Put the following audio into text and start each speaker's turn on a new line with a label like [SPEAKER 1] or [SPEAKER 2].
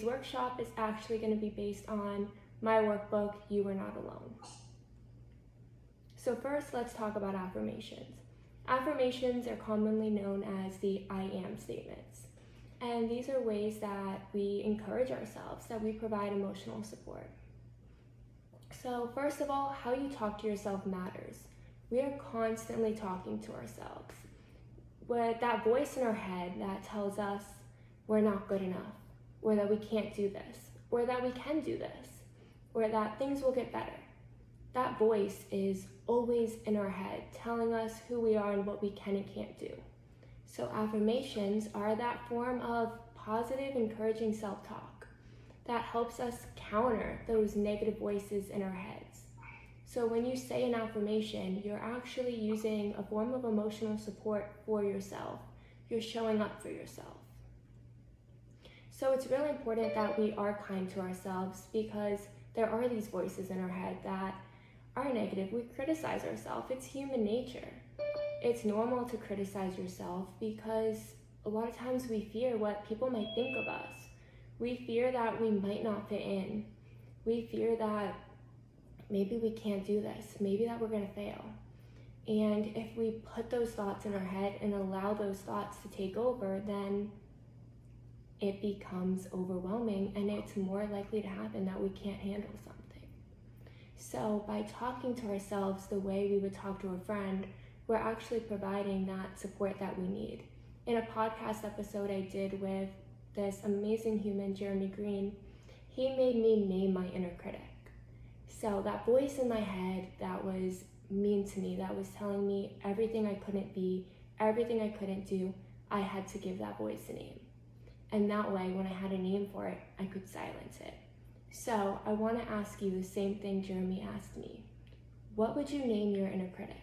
[SPEAKER 1] workshop is actually going to be based on my workbook, You Are Not Alone. So first, let's talk about affirmations. Affirmations are commonly known as the I am statements. And these are ways that we encourage ourselves, that we provide emotional support. So first of all, how you talk to yourself matters. We are constantly talking to ourselves. With that voice in our head that tells us we're not good enough, or that we can't do this, or that we can do this, or that things will get better. That voice is always in our head, telling us who we are and what we can and can't do. So affirmations are that form of positive, encouraging self-talk that helps us counter those negative voices in our heads. So when you say an affirmation, you're actually using a form of emotional support for yourself. You're showing up for yourself. So it's really important that we are kind to ourselves, because there are these voices in our head that are negative. We criticize ourselves. It's human nature. It's normal to criticize yourself because a lot of times we fear what people might think of us. We fear that we might not fit in. We fear that maybe we can't do this, maybe that we're going to fail. And if we put those thoughts in our head and allow those thoughts to take over, then it becomes overwhelming and it's more likely to happen that we can't handle something. So by talking to ourselves the way we would talk to a friend, we're actually providing that support that we need. In a podcast episode I did with this amazing human, Jeremy Green, he made me name my inner critic. So that voice in my head that was mean to me, that was telling me everything I couldn't be, everything I couldn't do, I had to give that voice a name. And that way, when I had a name for it, I could silence it. So I want to ask you the same thing Jeremy asked me. What would you name your inner critic?